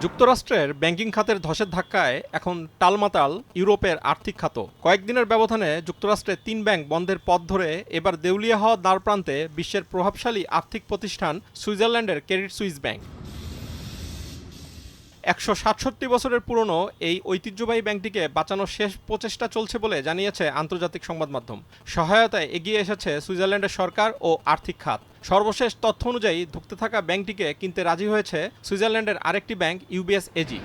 যুক্তরাষ্ট্রের ব্যাংকিং খাতের ধসের ধাক্কায় এখন টালমাটাল ইউরোপের আর্থিক খাত। কয়েকদিনের ব্যবধানে যুক্তরাষ্ট্রে ৩ ব্যাংক বন্ধের পথ ধরে এবার দেউলিয়া হওয়ার দ্বারপ্রান্তে বিশ্বের প্রভাবশালী আর্থিক প্রতিষ্ঠান সুইজারল্যান্ডের ক্রেডিট সুইস ব্যাংক। ১৬৭ বছরের পুরনো এই ঐতিহ্যবাহী ব্যাংকটিকে বাঁচানোর শেষ প্রচেষ্টা চলছে বলে জানিয়েছে আন্তর্জাতিক সংবাদ মাধ্যম। সহায়তায় এগিয়ে এসেছে সুইজারল্যান্ডের সরকার ও আর্থিক খাত। সর্বশেষ তথ্য অনুযায়ী ধুঁকতে থাকা ব্যাংকটিকে কিনতে রাজি হয়েছে সুইজারল্যান্ডের আরেকটি ব্যাংক ইউবিএস এজি।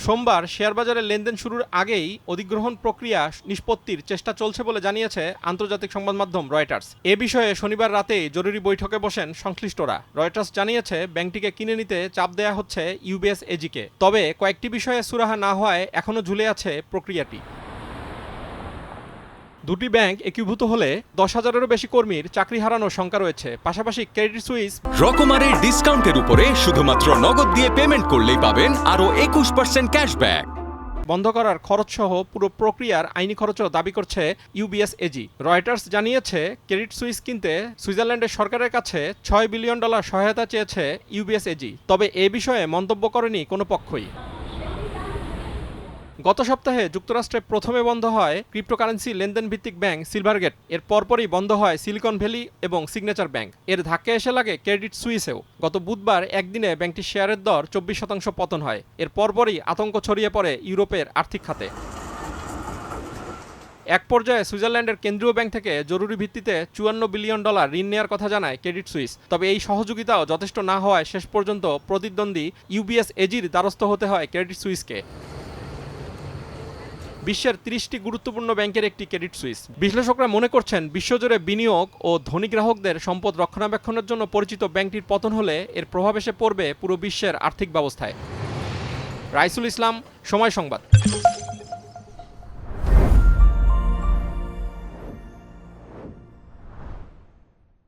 সোমবার শেয়ারবাজারে লেনদেন শুরুর আগেই অধিগ্রহণ প্রক্রিয়া নিষ্পত্তির চেষ্টা চলছে বলে জানিয়েছে আন্তর্জাতিক সংবাদ মাধ্যম রয়টার্স। এ বিষয়ে শনিবার রাতেই জরুরি বৈঠকে বসেন সংশ্লিষ্টরা। রয়টার্স জানিয়েছে ব্যাংকটিকে কিনে নিতে চাপ দেয়া হচ্ছে ইউবিএস এজিকে। তবে কয়েকটি বিষয়ে সুরাহা না হওয়ায় এখনও ঝুলে আছে প্রক্রিয়াটি। দুটি ব্যাংক একীভূত হলে ১০,০০০-এরও বেশি কর্মীর চাকরি হারানোর শঙ্কা রয়েছে। পাশাপাশি ক্রেডিট সুইস রকমারের ডিসকাউন্টের উপরে শুধুমাত্র নগদ দিয়ে পেমেন্ট করলেই পাবেন আরও ২১% ক্যাশব্যাক। বন্ধ করার খরচসহ পুরো প্রক্রিয়ার আইনি খরচও দাবি করছে ইউবিএস এজি। রয়টার্স জানিয়েছে ক্রেডিট সুইস কিনতে সুইজারল্যান্ডের সরকারের কাছে $৬ বিলিয়ন সহায়তা চেয়েছে ইউবিএস এজি। তবে এ বিষয়ে মন্তব্য করেনি কোনো পক্ষই। গত সপ্তাহে যুক্তরাষ্ট্রে প্রথমে বন্ধ হয় ক্রিপ্টোকারেন্সি লেনদেন ভিত্তিক ব্যাংক সিলভারগেট। এর পরপরই বন্ধ হয় সিলিকন ভ্যালি এবং সিগনেচার ব্যাংক। এর ধাক্কা এসে লাগে ক্রেডিট সুইসেও। গত বুধবার একদিনে ব্যাংকটির শেয়ারের দর ২৪% পতন হয়। এর পরপরই আতঙ্ক ছড়িয়ে পড়ে ইউরোপের আর্থিক খাতে। এক পর্যায়ে সুইজারল্যান্ডের কেন্দ্রীয় ব্যাংক থেকে জরুরি ভিত্তিতে $৫৪ বিলিয়ন ঋণ নেওয়ার কথা জানায় ক্রেডিট সুইস। তবে এই সহযোগিতাও যথেষ্ট না হওয়ায় শেষ পর্যন্ত প্রতিদ্বন্দ্বী ইউবিএস এজির দ্বারস্থ হতে হয় ক্রেডিট সুইসকে। বিশ্বের ৩০টি গুরুত্বপূর্ণ ব্যাংকের একটি ক্রেডিট সুইস। বিশ্লেষকরা মনে করছেন বিশ্বজুড়ে বিনিয়োগ ও ধনী গ্রাহকদের সম্পদ রক্ষণাবেক্ষণের জন্য পরিচিত ব্যাংকটির পতন হলে এর প্রভাব এসে পড়বে পুরো বিশ্বের আর্থিক ব্যবস্থায়। রাইসুল ইসলাম, সময় সংবাদ।